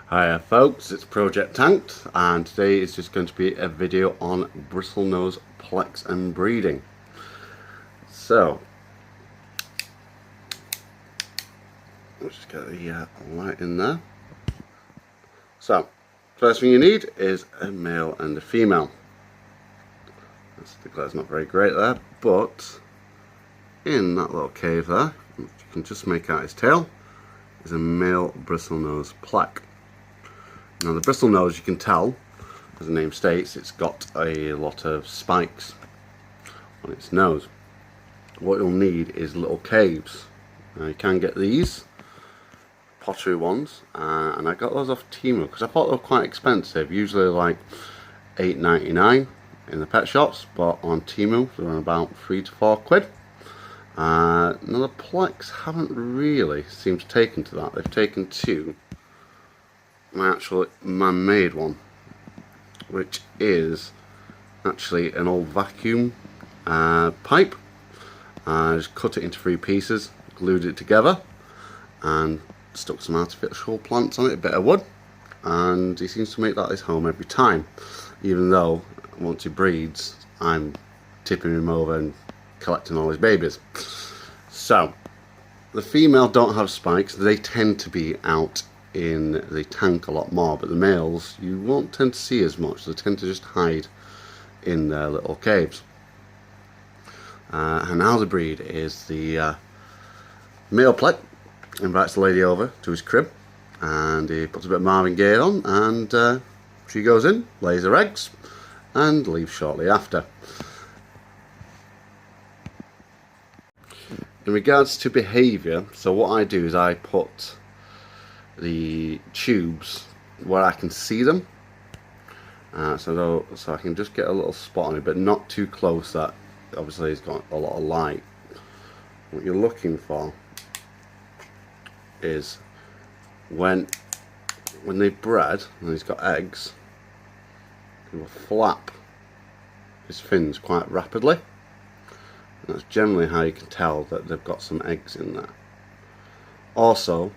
Hiya folks, it's Project Tanked, and today is just going to be a video on bristlenose plecs and breeding. So, let's just get the light in there. So, first thing you need is a male and a female. The glare's not very great there, but in that little cave there, you can just make out his tail, is a male bristlenose plec. Now the bristlenose, you can tell, as the name states, it's got a lot of spikes on its nose. What you'll need is little caves. Now you can get these pottery ones, and I got those off Temu because I thought they were quite expensive, usually like £8.99 in the pet shops, but on Temu they're on about £3 to £4. Now the plecs haven't really seemed to taken to that. They've taken to my actual man-made one, which is actually an old vacuum pipe. I just cut it into 3 pieces, glued it together, and stuck some artificial plants on it, a bit of wood, and he seems to make that his home every time, even though once he breeds I'm tipping him over and collecting all his babies. So the female don't have spikes, they tend to be out in the tank a lot more, but the males you won't tend to see as much. They tend to just hide in their little caves. And how the breed is the male plec invites the lady over to his crib, and he puts a bit of Marvin Gaye on, and she goes in, lays her eggs, and leaves shortly after. In regards to behaviour, so what I do is I put the tubes where I can see them, so I can just get a little spot on it, but not too close that obviously it's got a lot of light. What you're looking for is when they've bred and he's got eggs, he will flap his fins quite rapidly, and that's generally how you can tell that they've got some eggs in there. Also,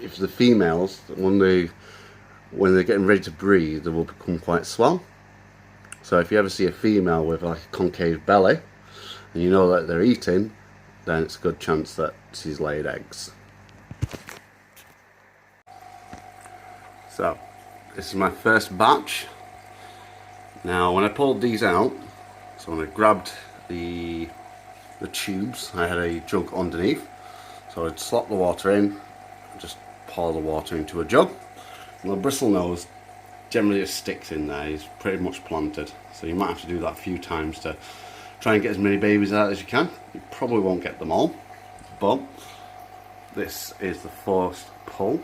if the females, when they're getting ready to breed, they will become quite swell. So if you ever see a female with like a concave belly and you know that they're eating, then it's a good chance that she's laid eggs. So this is my first batch. Now when I pulled these out, so when I grabbed the tubes, I had a jug underneath, so I'd slop the water in, just pour the water into a jug, and the bristlenose generally just sticks in there. He's pretty much planted, so you might have to do that a few times to try and get as many babies out as you can. You probably won't get them all, but this is the first pull,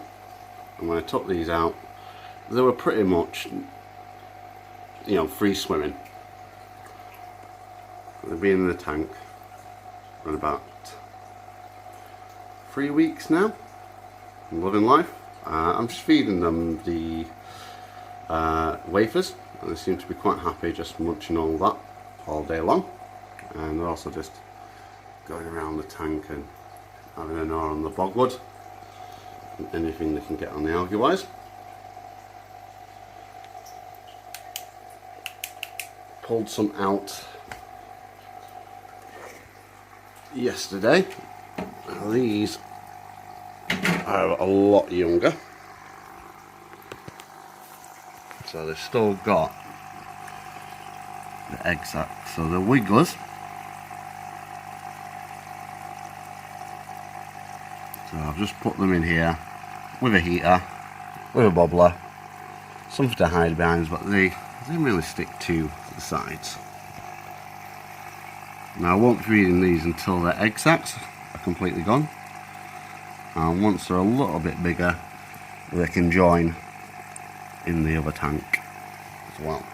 and when I took these out, they were pretty much, you know, free swimming. They've been in the tank for about 3 weeks now. I'm loving life. I'm just feeding them the wafers, and they seem to be quite happy just munching all that all day long, and they're also just going around the tank and having an gnaw on the bogwood and anything they can get on the algae wise. Pulled some out yesterday. These are a lot younger, so they've still got the egg sac, so they're wigglers. So I've just put them in here with a heater, with a bobbler, something to hide behind, but they really stick to the sides. Now I won't be feeding these until their egg sacs are completely gone, and once they're a little bit bigger they can join in the other tank as well.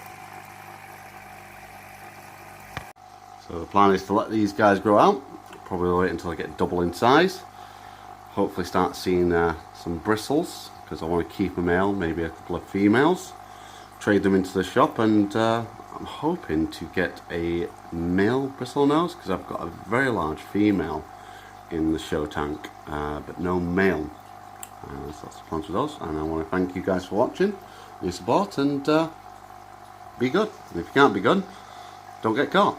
So the plan is to let these guys grow out, probably wait until they get double in size, hopefully start seeing some bristles, because I want to keep a male, maybe a couple of females, trade them into the shop, and I'm hoping to get a male bristlenose, because I've got a very large female in the show tank, but no male. And that's lots of fun with those. And I want to thank you guys for watching, your support, and be good. And if you can't be good, don't get caught.